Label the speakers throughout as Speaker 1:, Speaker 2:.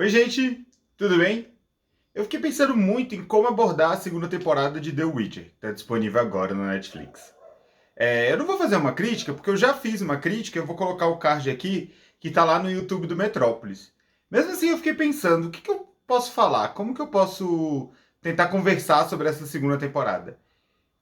Speaker 1: Oi, gente, tudo bem? Eu fiquei pensando muito em como abordar a segunda temporada de The Witcher, que está disponível agora no Netflix. Eu não vou fazer uma crítica, porque eu já fiz uma crítica, eu vou colocar o card aqui, que está lá no YouTube do Metrópolis. Mesmo assim, eu fiquei pensando, o que eu posso falar? Como que eu posso tentar conversar sobre essa segunda temporada?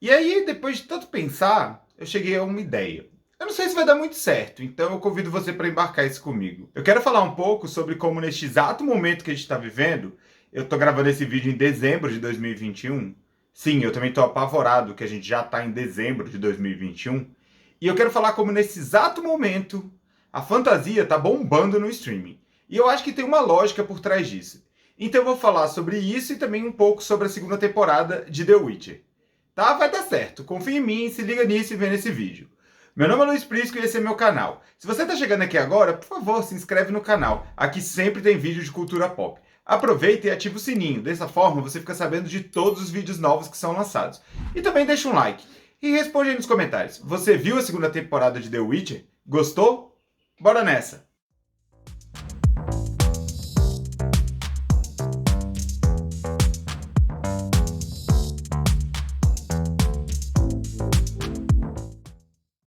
Speaker 1: E aí, depois de tanto pensar, eu cheguei a uma ideia. Eu não sei se vai dar muito certo, então eu convido você para embarcar isso comigo. Eu quero falar um pouco sobre como, neste exato momento que a gente está vivendo, eu estou gravando esse vídeo em dezembro de 2021. Sim, eu também estou apavorado que a gente já está em dezembro de 2021. E eu quero falar como, nesse exato momento, a fantasia está bombando no streaming. E eu acho que tem uma lógica por trás disso. Então eu vou falar sobre isso e também um pouco sobre a segunda temporada de The Witcher. Tá? Vai dar certo. Confia em mim, se liga nisso e vê nesse vídeo. Meu nome é Luiz Prisco e esse é meu canal. Se você está chegando aqui agora, por favor, se inscreve no canal. Aqui sempre tem vídeo de cultura pop. Aproveita e ativa o sininho. Dessa forma, você fica sabendo de todos os vídeos novos que são lançados. E também deixa um like. E responde aí nos comentários. Você viu a segunda temporada de The Witcher? Gostou? Bora nessa!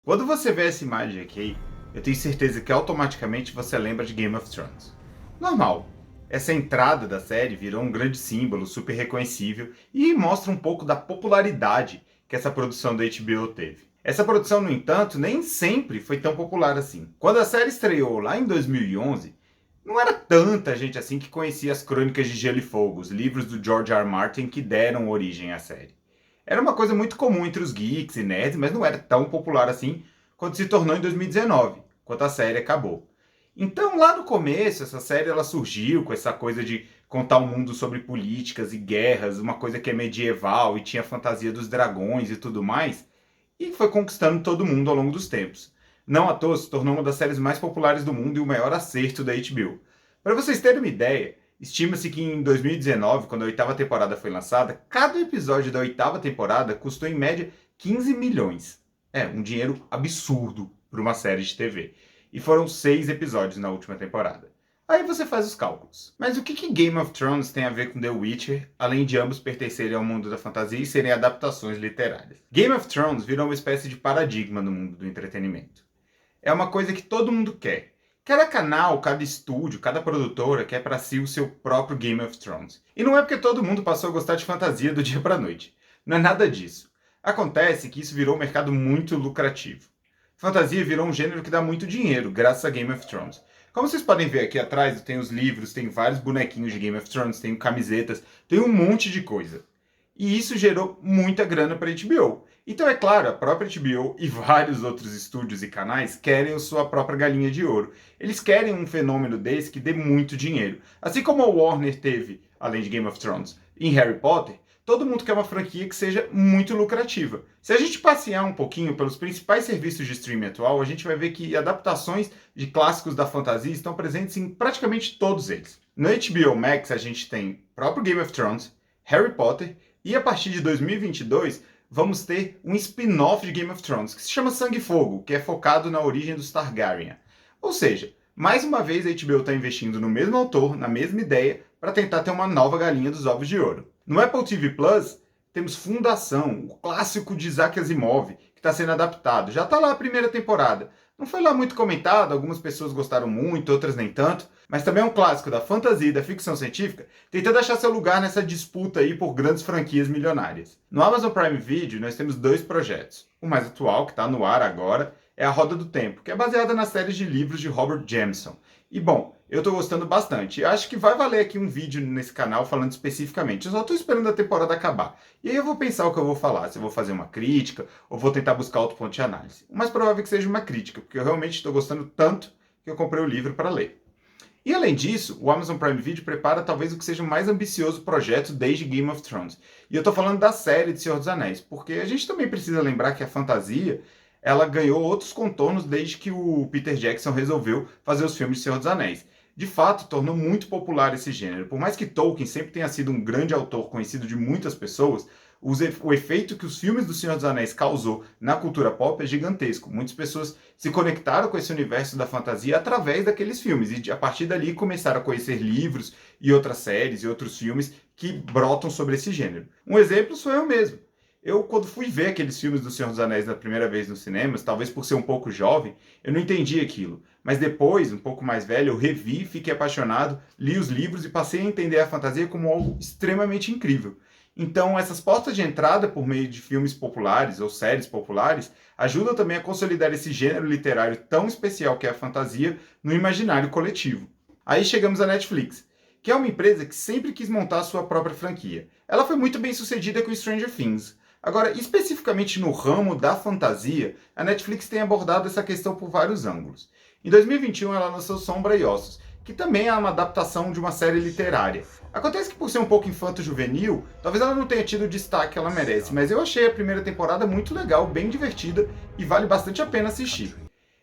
Speaker 1: Quando você vê essa imagem aqui, eu tenho certeza que automaticamente você lembra de Game of Thrones. Normal. Essa entrada da série virou um grande símbolo, super reconhecível, e mostra um pouco da popularidade que essa produção da HBO teve. Essa produção, no entanto, nem sempre foi tão popular assim. Quando a série estreou lá em 2011, não era tanta gente assim que conhecia as Crônicas de Gelo e Fogo, os livros do George R. R. Martin que deram origem à série. Era uma coisa muito comum entre os geeks e nerds, mas não era tão popular assim quando se tornou em 2019, quando a série acabou. Então, lá no começo, essa série ela surgiu com essa coisa de contar um mundo sobre políticas e guerras, uma coisa que é medieval e tinha a fantasia dos dragões e tudo mais, e foi conquistando todo mundo ao longo dos tempos. Não à toa se tornou uma das séries mais populares do mundo e o maior acerto da HBO. Para vocês terem uma ideia, estima-se que em 2019, quando a oitava temporada foi lançada, cada episódio da oitava temporada custou em média 15 milhões. É, um dinheiro absurdo para uma série de TV. E foram 6 episódios na última temporada. Aí você faz os cálculos. Mas o que Game of Thrones tem a ver com The Witcher, além de ambos pertencerem ao mundo da fantasia e serem adaptações literárias? Game of Thrones virou uma espécie de paradigma no mundo do entretenimento. É uma coisa que todo mundo quer. Cada canal, cada estúdio, cada produtora quer para si o seu próprio Game of Thrones. E não é porque todo mundo passou a gostar de fantasia do dia para noite. Não é nada disso. Acontece que isso virou um mercado muito lucrativo. Fantasia virou um gênero que dá muito dinheiro, graças a Game of Thrones. Como vocês podem ver aqui atrás, tem os livros, tem vários bonequinhos de Game of Thrones, tem camisetas, tem um monte de coisa. E isso gerou muita grana para a HBO. Então, é claro, a própria HBO e vários outros estúdios e canais querem a sua própria galinha de ouro. Eles querem um fenômeno desse que dê muito dinheiro. Assim como a Warner teve, além de Game of Thrones, em Harry Potter, todo mundo quer uma franquia que seja muito lucrativa. Se a gente passear um pouquinho pelos principais serviços de streaming atual, a gente vai ver que adaptações de clássicos da fantasia estão presentes em praticamente todos eles. No HBO Max a gente tem o próprio Game of Thrones, Harry Potter e a partir de 2022 vamos ter um spin-off de Game of Thrones que se chama Sangue e Fogo, que é focado na origem dos Targaryen. Ou seja, mais uma vez a HBO está investindo no mesmo autor, na mesma ideia, para tentar ter uma nova galinha dos ovos de ouro. No Apple TV Plus, temos Fundação, o clássico de Isaac Asimov, que está sendo adaptado. Já está lá a primeira temporada. Não foi lá muito comentado, algumas pessoas gostaram muito, outras nem tanto, mas também é um clássico da fantasia e da ficção científica, tentando achar seu lugar nessa disputa aí por grandes franquias milionárias. No Amazon Prime Video, nós temos 2 projetos. O mais atual, que está no ar agora, é A Roda do Tempo, que é baseada na série de livros de Robert Jameson. E bom, eu estou gostando bastante. E acho que vai valer aqui um vídeo nesse canal falando especificamente. Eu só estou esperando a temporada acabar. E aí eu vou pensar o que eu vou falar. Se eu vou fazer uma crítica ou vou tentar buscar outro ponto de análise. O mais provável é que seja uma crítica, porque eu realmente estou gostando tanto que eu comprei o livro para ler. E além disso, o Amazon Prime Video prepara talvez o que seja o mais ambicioso projeto desde Game of Thrones. E eu estou falando da série de Senhor dos Anéis, porque a gente também precisa lembrar que a fantasia ela ganhou outros contornos desde que o Peter Jackson resolveu fazer os filmes de Senhor dos Anéis. De fato, tornou muito popular esse gênero. Por mais que Tolkien sempre tenha sido um grande autor conhecido de muitas pessoas, O efeito que os filmes do Senhor dos Anéis causou na cultura pop é gigantesco. Muitas pessoas se conectaram com esse universo da fantasia através daqueles filmes e a partir dali começaram a conhecer livros e outras séries e outros filmes que brotam sobre esse gênero. Um exemplo sou eu mesmo. Eu, quando fui ver aqueles filmes do Senhor dos Anéis na primeira vez nos cinemas, talvez por ser um pouco jovem, eu não entendi aquilo. Mas depois, um pouco mais velho, eu revi, fiquei apaixonado, li os livros e passei a entender a fantasia como algo extremamente incrível. Então, essas portas de entrada por meio de filmes populares ou séries populares ajudam também a consolidar esse gênero literário tão especial que é a fantasia no imaginário coletivo. Aí chegamos à Netflix, que é uma empresa que sempre quis montar a sua própria franquia. Ela foi muito bem sucedida com Stranger Things. Agora, especificamente no ramo da fantasia, a Netflix tem abordado essa questão por vários ângulos. Em 2021, ela lançou Sombra e Ossos, que também é uma adaptação de uma série literária. Acontece que por ser um pouco infanto-juvenil, talvez ela não tenha tido o destaque que ela merece, mas eu achei a primeira temporada muito legal, bem divertida e vale bastante a pena assistir.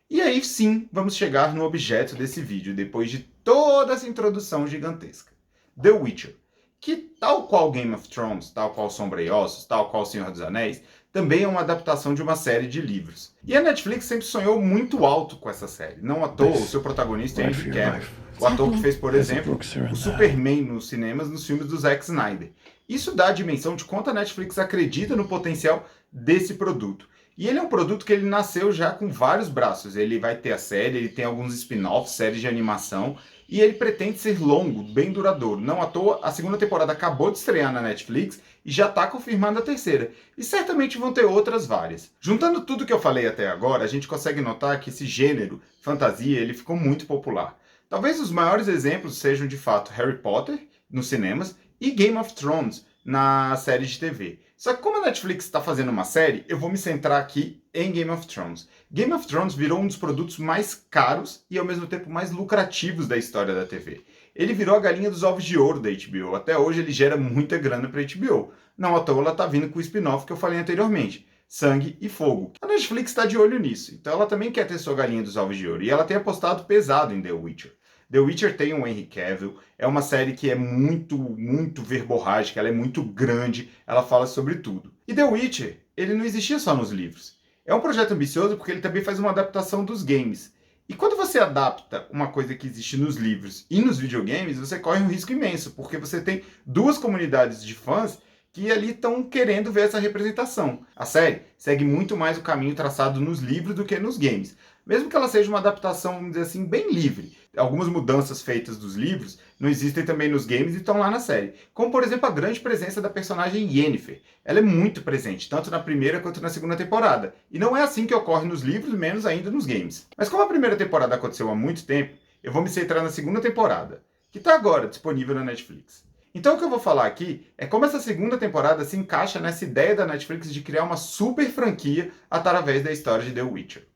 Speaker 1: E aí sim, vamos chegar no objeto desse vídeo, depois de toda essa introdução gigantesca. The Witcher, que tal qual Game of Thrones, tal qual Sombra e Ossos, tal qual Senhor dos Anéis, também é uma adaptação de uma série de livros. E a Netflix sempre sonhou muito alto com essa série. Não à toa, o seu protagonista é Henry Cavill, o ator que fez, por exemplo, o Superman nos cinemas nos filmes do Zack Snyder. Isso dá a dimensão de quanto a Netflix acredita no potencial desse produto. E ele é um produto que ele nasceu já com vários braços. Ele vai ter a série, ele tem alguns spin-offs, séries de animação, e ele pretende ser longo, bem duradouro. Não à toa, a segunda temporada acabou de estrear na Netflix e já está confirmada a terceira. E certamente vão ter outras várias. Juntando tudo que eu falei até agora, a gente consegue notar que esse gênero, fantasia, ele ficou muito popular. Talvez os maiores exemplos sejam, de fato, Harry Potter, nos cinemas, e Game of Thrones, na série de TV. Só que como a Netflix está fazendo uma série, eu vou me centrar aqui em Game of Thrones. Game of Thrones virou um dos produtos mais caros e ao mesmo tempo mais lucrativos da história da TV. Ele virou a galinha dos ovos de ouro da HBO. Até hoje ele gera muita grana para a HBO. Não à toa ela está vindo com o spin-off que eu falei anteriormente, Sangue e Fogo. A Netflix está de olho nisso, então ela também quer ter sua galinha dos ovos de ouro. E ela tem apostado pesado em The Witcher. The Witcher tem o Henry Cavill, é uma série que é muito verborrágica, ela é muito grande, ela fala sobre tudo. E The Witcher, ele não existia só nos livros. É um projeto ambicioso porque ele também faz uma adaptação dos games. E quando você adapta uma coisa que existe nos livros e nos videogames, você corre um risco imenso, porque você tem duas comunidades de fãs que ali estão querendo ver essa representação. A série segue muito mais o caminho traçado nos livros do que nos games. Mesmo que ela seja uma adaptação, vamos dizer assim, bem livre. Algumas mudanças feitas dos livros não existem também nos games e estão lá na série. Como, por exemplo, a grande presença da personagem Yennefer. Ela é muito presente, tanto na primeira quanto na segunda temporada. E não é assim que ocorre nos livros, menos ainda nos games. Mas como a primeira temporada aconteceu há muito tempo, eu vou me centrar na segunda temporada, que está agora disponível na Netflix. Então o que eu vou falar aqui é como essa segunda temporada se encaixa nessa ideia da Netflix de criar uma super franquia através da história de The Witcher.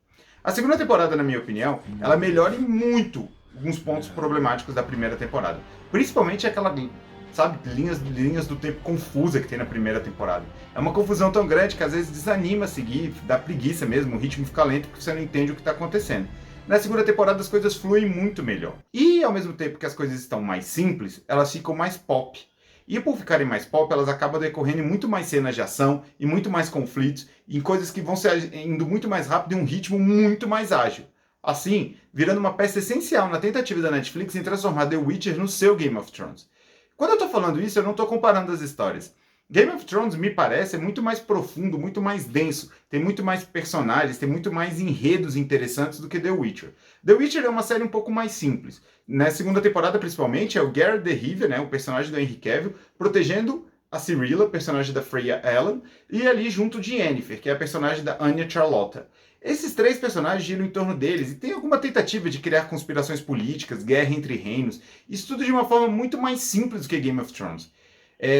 Speaker 1: A segunda temporada, na minha opinião, ela melhora em muito alguns pontos problemáticos da primeira temporada. Principalmente aquela, sabe, linhas do tempo confusa que tem na primeira temporada. É uma confusão tão grande que às vezes desanima a seguir, dá preguiça mesmo, o ritmo fica lento porque você não entende o que está acontecendo. Na segunda temporada as coisas fluem muito melhor. E ao mesmo tempo que as coisas estão mais simples, elas ficam mais pop. E por ficarem mais pop, elas acabam decorrendo em muito mais cenas de ação, e muito mais conflitos, em coisas que vão indo muito mais rápido e um ritmo muito mais ágil. Assim, virando uma peça essencial na tentativa da Netflix em transformar The Witcher no seu Game of Thrones. Quando eu estou falando isso, eu não estou comparando as histórias. Game of Thrones, me parece, é muito mais profundo, muito mais denso, tem muito mais personagens, tem muito mais enredos interessantes do que The Witcher. The Witcher é uma série um pouco mais simples. Na segunda temporada, principalmente, é o Geralt de Rivia, né, o personagem do Henry Cavill, protegendo a Cirilla, personagem da Freya Allan, e ali junto de Yennefer, que é a personagem da Anya Charlotta. Esses três personagens giram em torno deles e tem alguma tentativa de criar conspirações políticas, guerra entre reinos, isso tudo de uma forma muito mais simples do que Game of Thrones.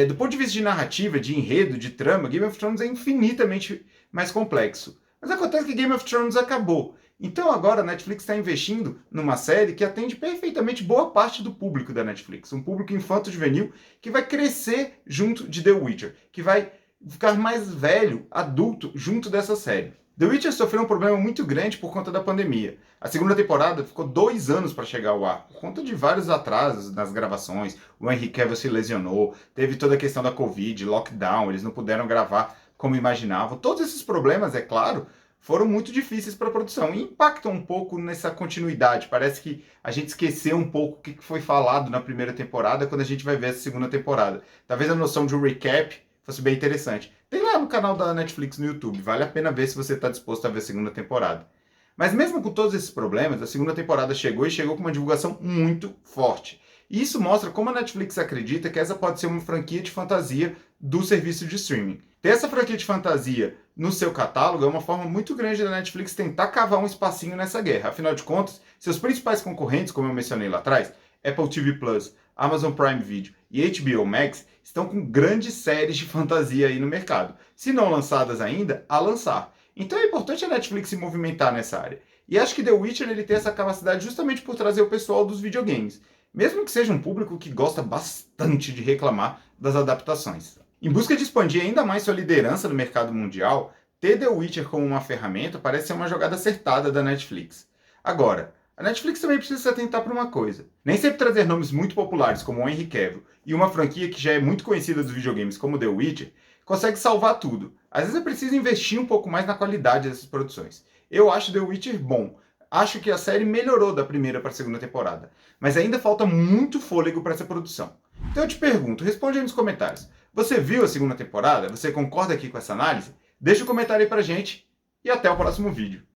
Speaker 1: Do ponto de vista de narrativa, de enredo, de trama, Game of Thrones é infinitamente mais complexo. Mas acontece que Game of Thrones acabou. Então agora a Netflix está investindo numa série que atende perfeitamente boa parte do público da Netflix. Um público infanto-juvenil que vai crescer junto de The Witcher, que vai ficar mais velho, adulto, junto dessa série. The Witcher sofreu um problema muito grande por conta da pandemia. A segunda temporada ficou 2 anos para chegar ao ar, por conta de vários atrasos nas gravações. O Henry Cavill se lesionou, teve toda a questão da Covid, lockdown, eles não puderam gravar como imaginavam. Todos esses problemas, é claro, foram muito difíceis para a produção e impactam um pouco nessa continuidade. Parece que a gente esqueceu um pouco o que foi falado na primeira temporada quando a gente vai ver essa segunda temporada. Talvez a noção de um recap fosse bem interessante. Tem lá no canal da Netflix no YouTube, vale a pena ver se você está disposto a ver a segunda temporada. Mas mesmo com todos esses problemas, a segunda temporada chegou e chegou com uma divulgação muito forte. E isso mostra como a Netflix acredita que essa pode ser uma franquia de fantasia do serviço de streaming. Ter essa franquia de fantasia no seu catálogo é uma forma muito grande da Netflix tentar cavar um espacinho nessa guerra. Afinal de contas, seus principais concorrentes, como eu mencionei lá atrás, Apple TV Plus, Amazon Prime Video e HBO Max, estão com grandes séries de fantasia aí no mercado. Se não lançadas ainda, a lançar. Então é importante a Netflix se movimentar nessa área. E acho que The Witcher ele tem essa capacidade justamente por trazer o pessoal dos videogames. Mesmo que seja um público que gosta bastante de reclamar das adaptações. Em busca de expandir ainda mais sua liderança no mercado mundial, ter The Witcher como uma ferramenta parece ser uma jogada acertada da Netflix. Agora, a Netflix também precisa se atentar para uma coisa. Nem sempre trazer nomes muito populares como o Henry Cavill e uma franquia que já é muito conhecida dos videogames como The Witcher consegue salvar tudo. Às vezes é preciso investir um pouco mais na qualidade dessas produções. Eu acho The Witcher bom. Acho que a série melhorou da primeira para a segunda temporada. Mas ainda falta muito fôlego para essa produção. Então eu te pergunto, responde aí nos comentários. Você viu a segunda temporada? Você concorda aqui com essa análise? Deixa um comentário aí pra gente e até o próximo vídeo.